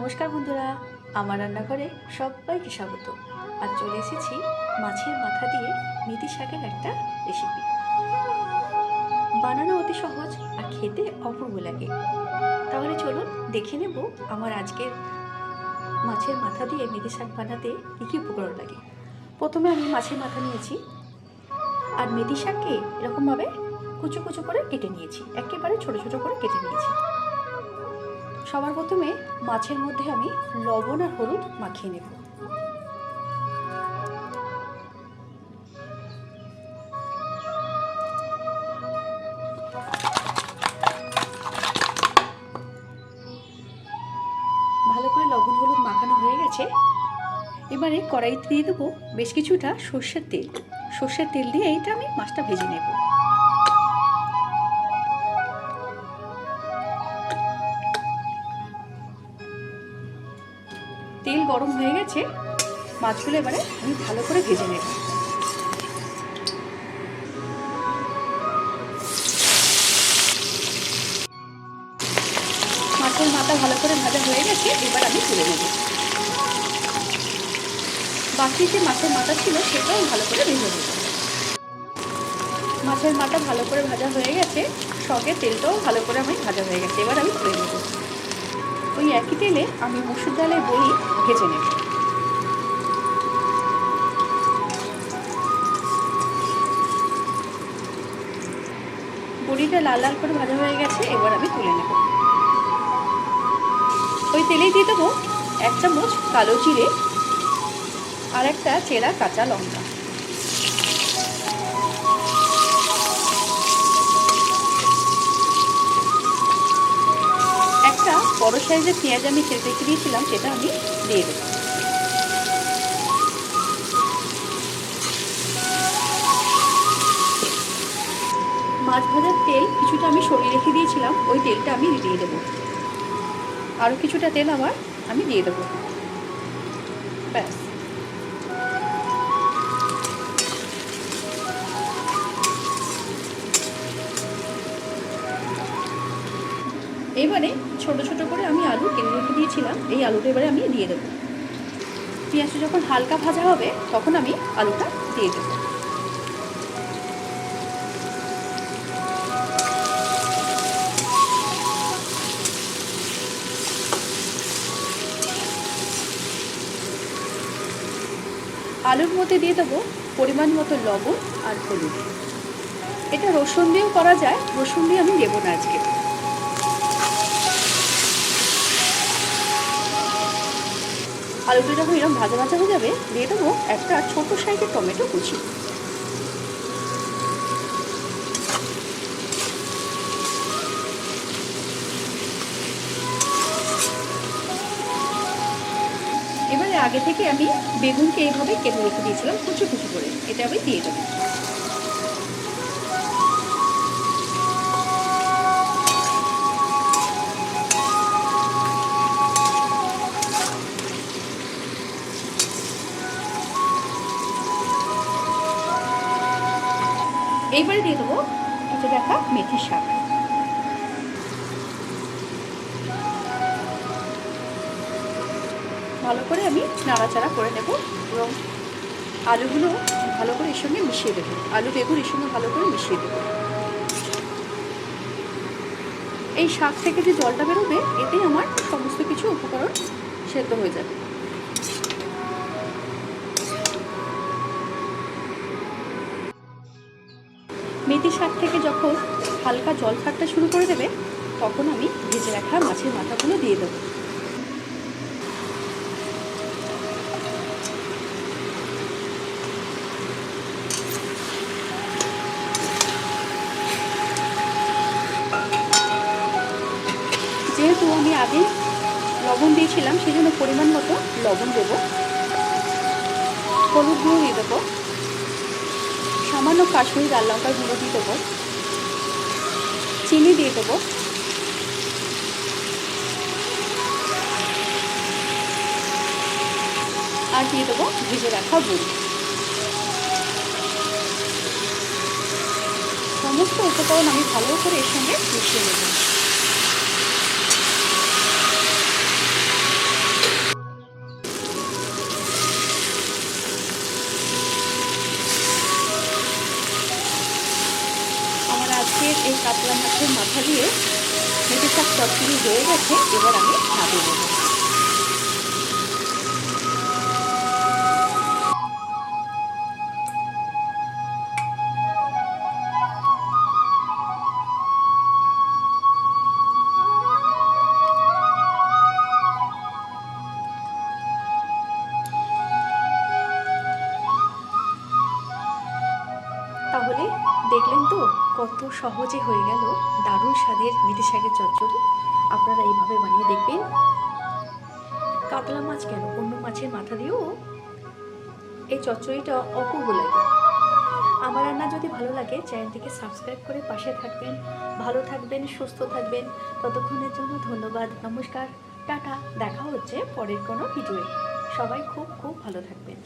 নমস্কার বন্ধুরা, আমার রান্নাঘরে সবাইকে স্বাগত। আজ চলে এসেছি মাছের মাথা দিয়ে মেথি শাকের একটা রেসিপি। বানানো অতি সহজ আর খেতে অপূর্ব লাগে। তাহলে চলুন দেখে নেব আমার আজকের মাছের মাথা দিয়ে মেথি শাক বানাতে কী কী উপকরণ লাগে। প্রথমে আমি মাছের মাথা নিয়েছি আর মেথি শাককে এরকমভাবে কুচো কুচো করে কেটে নিয়েছি, একেবারে ছোট ছোট করে কেটে নিয়েছি। সবার প্রথমে মাছের মধ্যে আমি লবণ আর হলুদ মাখিয়ে নেব। ভালো করে লবণ হলুদ মাখানো হয়ে গেছে। এবারে কড়াইতে দিয়ে দেবো বেশ কিছুটা সর্ষের তেল। সর্ষের তেল দিয়ে এইটা আমি মাছটা ভেজে নেব। তেল গরম হয়ে গেছে, মাছগুলো এবারে আমি ভালো করে ভেজে নেব। মাছের মাথা ভালো করে ভাজা হয়ে গেছে, এবার আমি তুলে নেব। বাকি যে মাছের মাথা ছিল সেটাও ভালো করে ভেজে নেব। মাছের মাথা ভালো করে ভাজা হয়ে গেছে, সঙ্গে তেলটাও ভালো করে আমি ভাজা হয়ে গেছে, এবার আমি তুলে নেব। ওই একই তেলে আমি মসুর ডালের বড়ি ভেজে নেব। বড়িটা লাল লাল করে ভাজা হয়ে গেছে, এবার আমি তুলে নেব। ওই তেলেই দিয়ে দেবো 1 চামচ কালো জিরে আর একটা চেরা কাঁচা লঙ্কা। একটা বড় সাইজের পেঁয়াজ আমি কেটে রেখে দিয়েছিলাম, সেটা আমি দিয়ে দেবো। মাছ ভাজার তেল কিছুটা আমি সরিয়ে রেখে দিয়েছিলাম, ওই তেলটা আমি দিয়ে দেবো। আরও কিছুটা তেল আবার আমি দিয়ে দেবো। ব্যাস, এবারে ছোট ছোট করে আমি আলু কেটে রেখে দিয়েছিলাম, এই আলুটা এবারে আমি দিয়ে দেবো। পেঁয়াজটা যখন হালকা ভাজা হবে তখন আমি আলুটা দিয়ে দেবো। আলুর মধ্যে দিয়ে দেবো পরিমাণ মতো লবণ আর হলুদ। এটা রসুন দিয়েও করা যায়, রসুন দিয়ে আমি দেবো না আজকে। আলুটা যখন এরকম ভাজা ভাজা হয়ে যাবে, দিয়ে দেবো একটা ছোট সাইজের টমেটো কুচি। এবারে আগে থেকে আমি বেগুনকে এইভাবে কেটে রেখে দিয়েছিলাম কুচি কুচি করে, এটা আমি দিয়ে দেবো। এইবারে দিয়ে দেবো কেটে রাখা মেথি শাক। ভালো করে আমি নাড়াচাড়া করে নেব এবং আলুগুলো ভালো করে এর সঙ্গে মিশিয়ে দেবো। আলু বেগুন এর সঙ্গে ভালো করে মিশিয়ে দেবো। এই শাক থেকে যে জলটা বেরোবে, এতেই আমার সমস্ত কিছু উপকরণ সেদ্ধ হয়ে যাবে। মেথি শাক থেকে যখন হালকা জল ছাড়তে শুরু করে দেবে, তখন আমি ভেজে রাখা মাছের মাথাগুলো দিয়ে দেবো। যেহেতু আমি আগে লবণ দিয়েছিলাম, সেই জন্য পরিমাণ মতো লবণ দেবো। হলুদ গুঁড়ো দিয়ে দেবো, সামান্য কাশ্মীরি লাল লঙ্কার গুঁড়ো দিয়ে দেবো, চিনি দিয়ে দেবো, আর দিয়ে দেবো ভেজে রাখা বড়ি। সমস্ত উপকরণ আমি ভালো করে এর সঙ্গে মিশিয়ে নেব। মাথা দিয়ে মেথি শাক চচ্চড়ি হয়ে গেছে। এবার আমি নামিয়ে নেব। তাহলে দেখলেন তো কত সহজে হয়ে গেল দারুণ স্বাদের মেথি শাকের চচ্চড়ি। আপনারা এইভাবে বানিয়ে দেখবেন। কাতলা মাছ কেন, অন্য মাছের মাথা দিয়েও এই চচ্চড়িটা অপূর্ব লাগে। আমার রান্না যদি ভালো লাগে চ্যানেলটিকে সাবস্ক্রাইব করে পাশে থাকবেন। ভালো থাকবেন, সুস্থ থাকবেন। ততক্ষণের জন্য ধন্যবাদ, নমস্কার, টাটা। দেখা হচ্ছে পরের কোনো ভিডিওয়ে। সবাই খুব খুব ভালো থাকবেন।